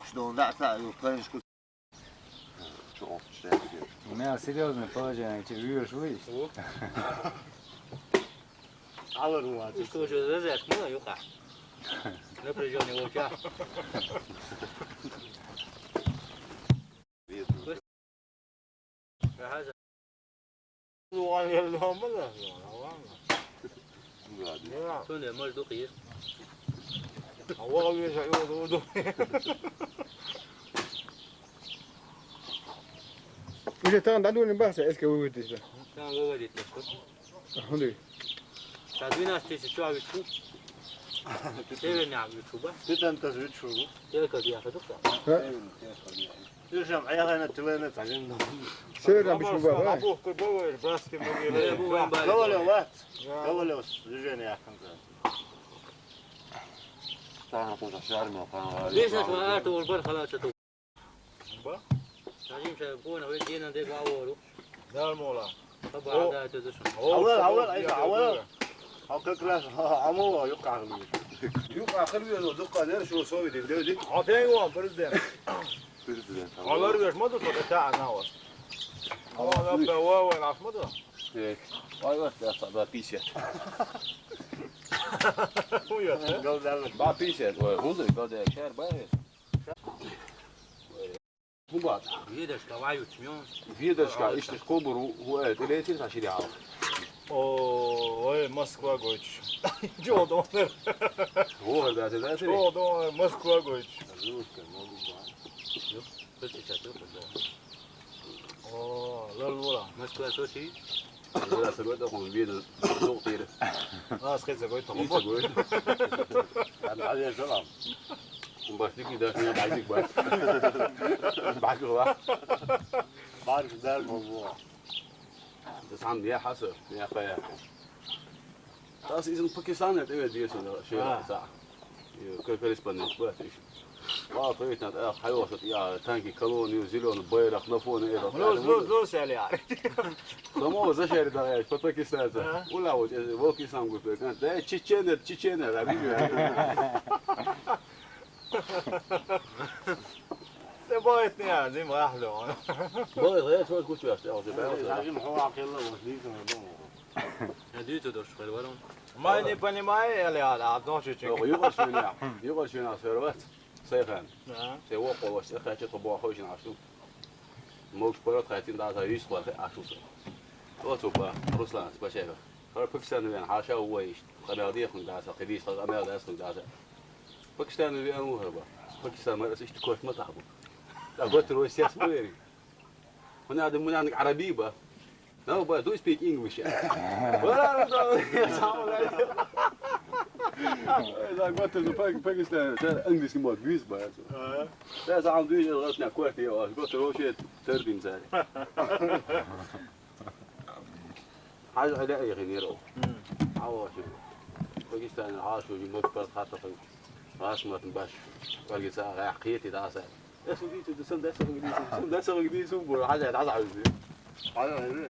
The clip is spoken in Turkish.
что да, конечно. Çok şey yapıyor. У меня серьезное положение, ты живешь выйти. Alırım var. Что же разряд мало юха? Напряженный волча. Doğan yerli olmalı. Şunu da mal dokuyuz. Hava bir şey oldu. Miten tää on tää duunin päässä äsken uutista? Tamam говорит что. Hadi. Сейчас 12 тысяч человек тут. Северный Ютуба. Sitten tässä nyt şunu. Только я хочу. Yürüyeceğim ayağına tülene takın. Severän pis mun päällä. Apu, kun pois, raskin mun Я буду вам Kavale var. Kavale var. Yürüyeceğim yakında. Tähän on tuossa Särmä kanava. ليش ما أعطوا البر خلاص تو. عايزين شايفونا ويدينا ده بعوره. Derm ola. طبعا ده تدش. Avval aysa avval. Hakikaten ama yok ağırlığı. Yok akıl veriyor. Dukka der şu soydu dedik. Atayım var prezident. Prezident. Onlar yaşmadı da taana var. Ama da bava yaşmadı. Vay vay ya da pişet. Uyuyor. Gözler. Ba pişet. Hundu gode şer bay. Hubat. Видишь, давай утмём. Видочка, işte kuburu hu evet elektrik taşı ya. Oy Moskva goç. Jodo. Hu da da da. Jodo Moskva goç. Что сейчас тут? Oo, lol. Москва Сочи. Biraz sonra da hu bir çok değil. Nasıl kızı goç tamam. İşte böyle. Yani hadi yaşayalım. Başlık gider ya başlık var. Başlık var. Var güzel bu. Das haben wir Hasse, ja Feier. Das ist in Pakistan nicht immer die so schön Sache. Kırkırız bana bu iş. Var fiyatlar hayvanat ya tanki koloni zilon bayrak nafon era. Lol yani. Ama o zaşeri da ya Pakistan'da. Ula o Pakistan bu kan. Da Çiçener da biliyor. Det var ett ner, det var ahlo. Bu ya çok güç var. Ya o Лазим هو عقل وزيكم Надо туда что говорю. ما не понимаю, или одно чуть-чуть. يقول شنو يقول شنو سيروات سيفان سيوا قوس اخاك طبوا خوش نعشو موش برات خاتين دا زايش قال عشو وتوبا روسلان بشيفه خر باكستان وين حاشا ويش قنادي خن دا قديس قنادي دا خن دا باكستان وين وهربا باكستان ما راسش تكوش ما تعبوا لا قلت له سياس بويري هنا هذا من عندك عربي با No, but do you speak English? Well, I got to the Pakistan. English is more useful. That's how I'm doing it now. Quite a lot. Got to Russia 13 سنة. حاجة ألاقي غيره. عواش. باكستان عاشوا يمكن حتى في عاصمة باش. قال ساعة حقيقتي ده ساعة. يا سيدي تسمى ده سوي جديد. تسمى ده سوي جديد. سوبر حاجة تعزع. Hayır hayır.